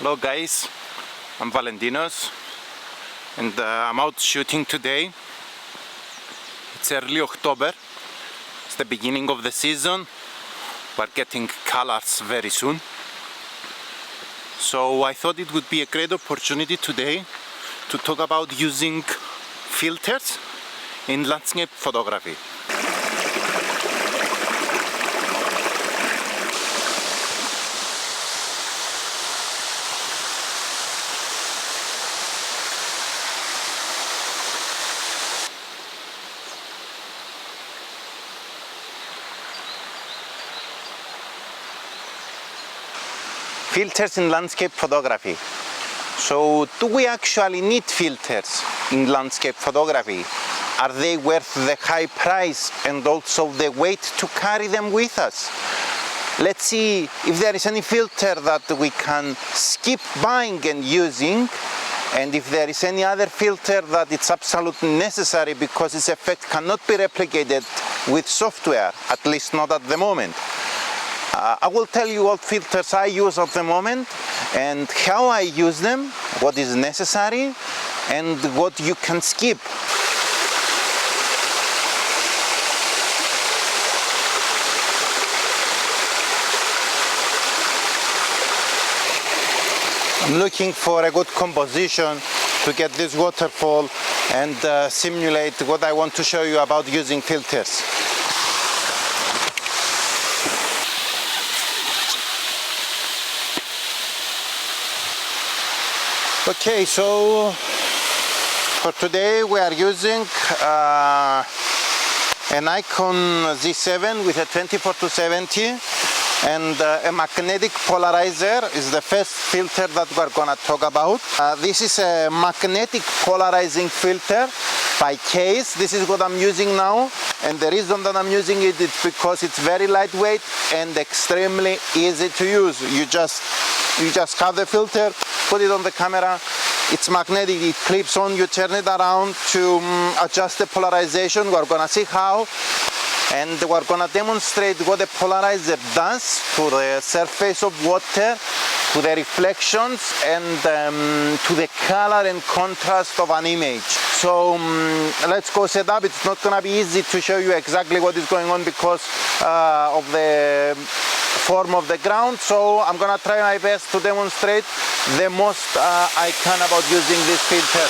Hello guys, I'm Valentinos and I'm out shooting today. It's early October, it's the beginning of the season. We're getting colors very soon. So I thought it would be a great opportunity today to talk about using filters in landscape photography. Filters in landscape photography. So, do we actually need filters in landscape photography? Are they worth the high price and also the weight to carry them with us? Let's see if there is any filter that we can skip buying and using, and if there is any other filter that it's absolutely necessary because its effect cannot be replicated with software, at least not at the moment. I will tell you what filters I use at the moment and how I use them, what is necessary and what you can skip. I'm looking for a good composition to get this waterfall and simulate what I want to show you about using filters. Okay, so for today we are using an Nikon Z7 with a 24-70 and a magnetic polarizer is the first filter that we're gonna talk about. This is a magnetic polarizing filter by Kase. This is what I'm using now, and the reason that I'm using it is because it's very lightweight and extremely easy to use. You just have the filter, put it on the camera, it's magnetic, it clips on, you turn it around to adjust the polarization. We're gonna see how, and we're gonna demonstrate what the polarizer does to the surface of water, to the reflections, and to the color and contrast of an image. So let's go set up. It's not gonna be easy to show you exactly what is going on because of the form of the ground, so I'm gonna try my best to demonstrate the most I can about using this filter.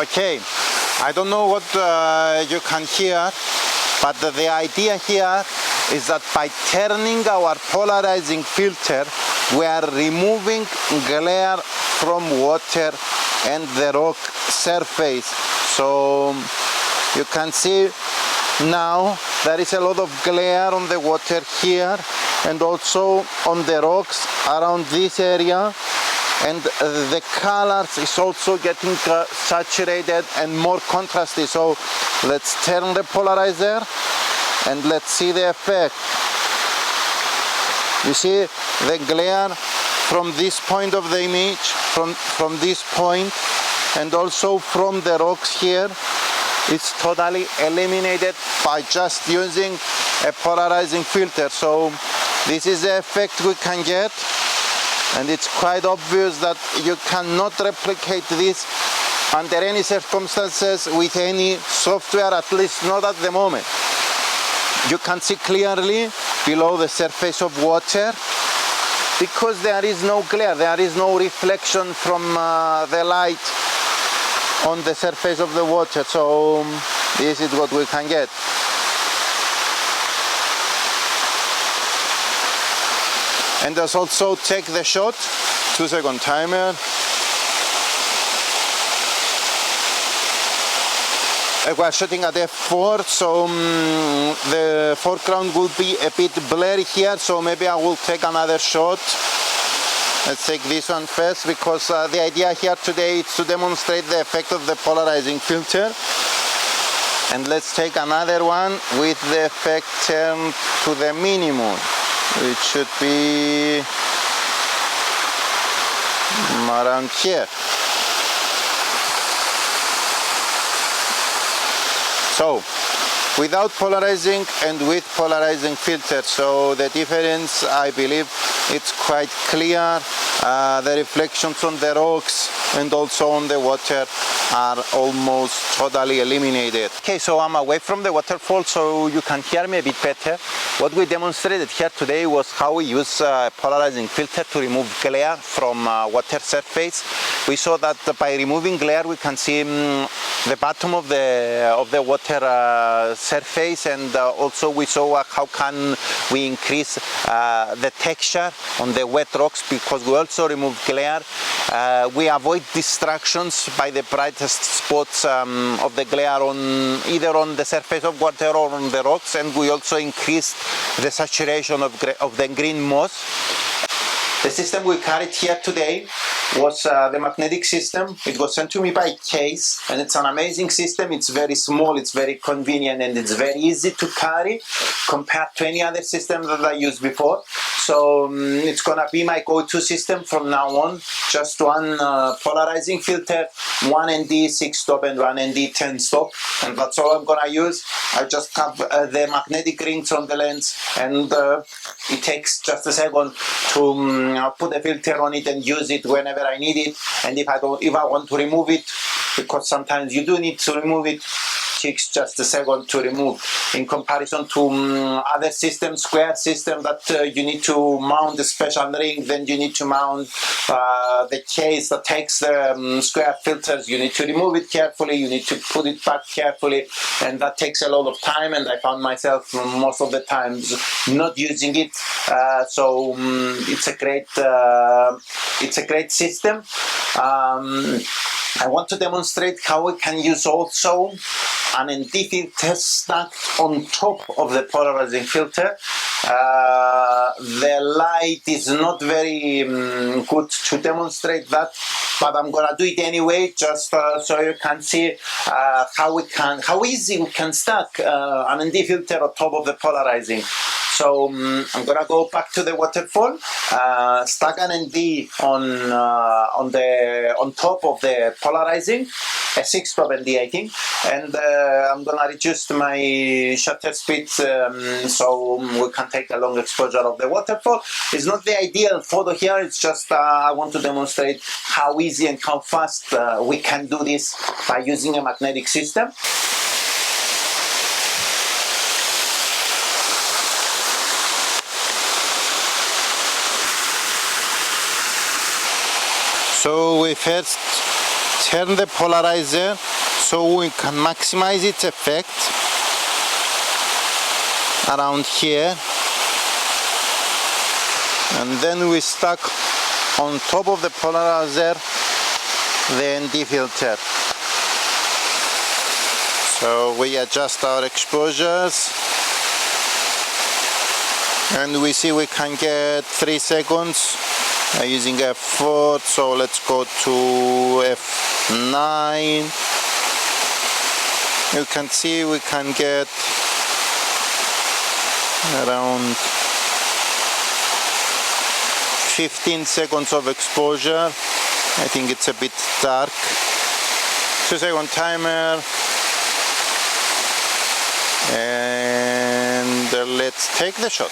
Okay, I don't know what you can hear, but the idea here is that by turning our polarizing filter, we are removing glare from water and the rock surface. So you can see now there is a lot of glare on the water here and also on the rocks around this area. And the colors is also getting saturated and more contrasty. So let's turn the polarizer and let's see the effect. You see the glare from this point of the image, from this point, and also from the rocks here. It's totally eliminated by just using a polarizing filter. So this is the effect we can get. And it's quite obvious that you cannot replicate this under any circumstances with any software, at least not at the moment. You can see clearly below the surface of water because there is no glare, there is no reflection from the light on the surface of the water. So this is what we can get. And let's also take the shot, 2-second timer. We're shooting at f4, so the foreground will be a bit blurry here, so maybe I will take another shot. Let's take this one first because the idea here today is to demonstrate the effect of the polarizing filter. And let's take another one with the effect turned to the minimum, which should be around here. So without polarizing and with polarizing filter, so the difference, I believe it's quite clear. The reflections on the rocks and also on the water are almost totally eliminated. Okay, so I'm away from the waterfall so you can hear me a bit better. What we demonstrated here today was how we use a polarizing filter to remove glare from water surface. We saw that by removing glare we can see the bottom of the water surface, and also we saw how can we increase the texture on the wet rocks because we also remove glare. We avoid distractions by the brightest spots of the glare on either on the surface of water or on the rocks, and we also increased the saturation of the green moss. The system we carried here today was the magnetic system. It was sent to me by Kase, and it's an amazing system. It's very small, it's very convenient, and it's very easy to carry compared to any other system that I used before. So it's gonna be my go-to system from now on. Just one polarizing filter, one ND 6-stop and one ND 10-stop, and that's all I'm gonna use. I just have the magnetic rings on the lens, and it takes just a second to put a filter on it and use it whenever I need it. And if I want to remove it, because sometimes you do need to remove it, takes just a second to remove. In comparison to other systems, square system that you need to mount a special ring, then you need to mount the case that takes the square filters. You need to remove it carefully, you need to put it back carefully, and that takes a lot of time, and I found myself most of the times not using it. So it's a great system. I want to demonstrate how we can use also an ND filter stacked on top of the polarizing filter. The light is not very good to demonstrate that, but I'm gonna do it anyway, just so you can see how easy we can stack an ND filter on top of the polarizing. So I'm gonna go back to the waterfall, stack an ND on top of the polarizing, a 6-stop ND I think, and I'm gonna reduce my shutter speed so we can take a long exposure of the waterfall. It's not the ideal photo here, it's just I want to demonstrate how easy and how fast we can do this by using a magnetic system. So we first turn the polarizer so we can maximize its effect around here, and then we stack on top of the polarizer the ND filter. So we adjust our exposures and we see we can get 3 seconds using F4, so let's go to F9. You can see we can get around 15 seconds of exposure. I think it's a bit dark. 2-second timer, and let's take the shot.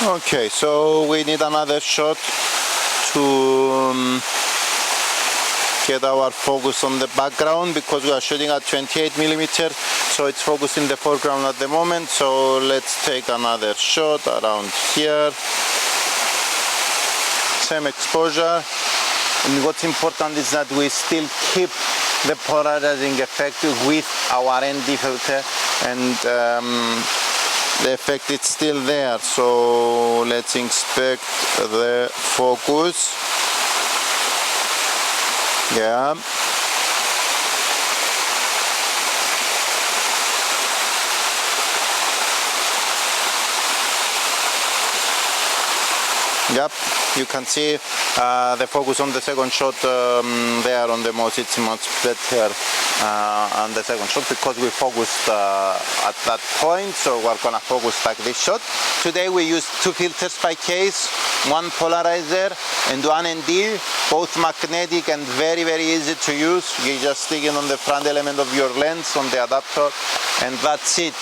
Okay, so we need another shot to get our focus on the background because we are shooting at 28mm, so it's focused in the foreground at the moment. So let's take another shot around here, same exposure, and what's important is that we still keep the polarizing effect with our ND filter, and the effect is still there. So let's inspect the focus. Yeah, Yep, you can see the focus on the second shot there on the mouse. It's much better on the second shot because we focused at that point, so we're gonna focus like this shot. Today we used two filters by Kase, one polarizer and one ND, both magnetic and very easy to use. You just stick it on the front element of your lens on the adapter and that's it.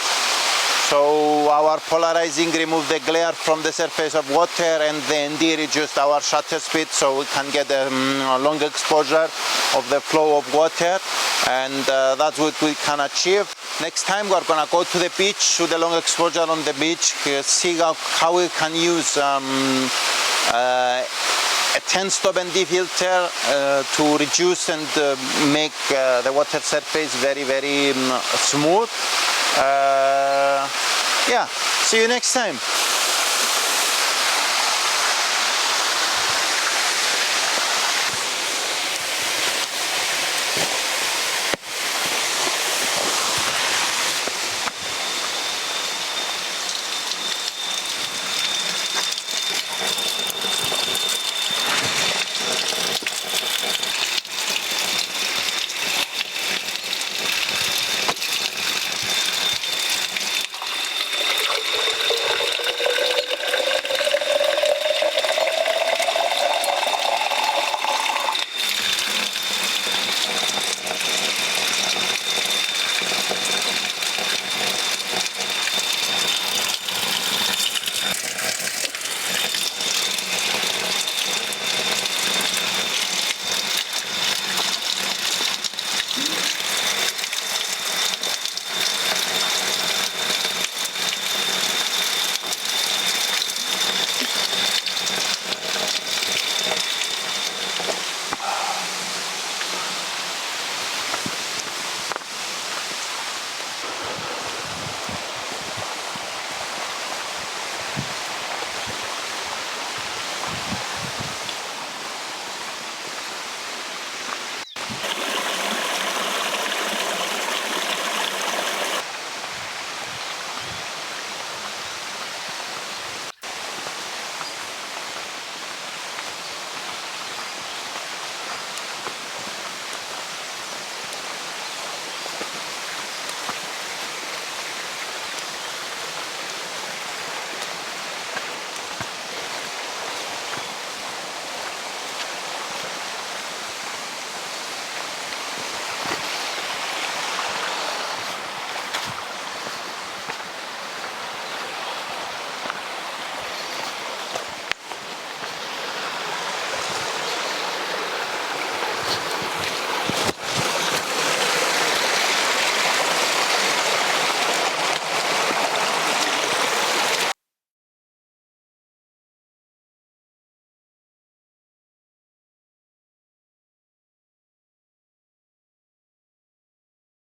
So our polarizing removes the glare from the surface of water, and the ND reduced our shutter speed, so we can get a long exposure of the flow of water, and that's what we can achieve. Next time we're gonna go to the beach, shoot a long exposure on the beach, see how we can use a 10-stop ND filter to reduce and make the water surface very smooth. Yeah, see you next time.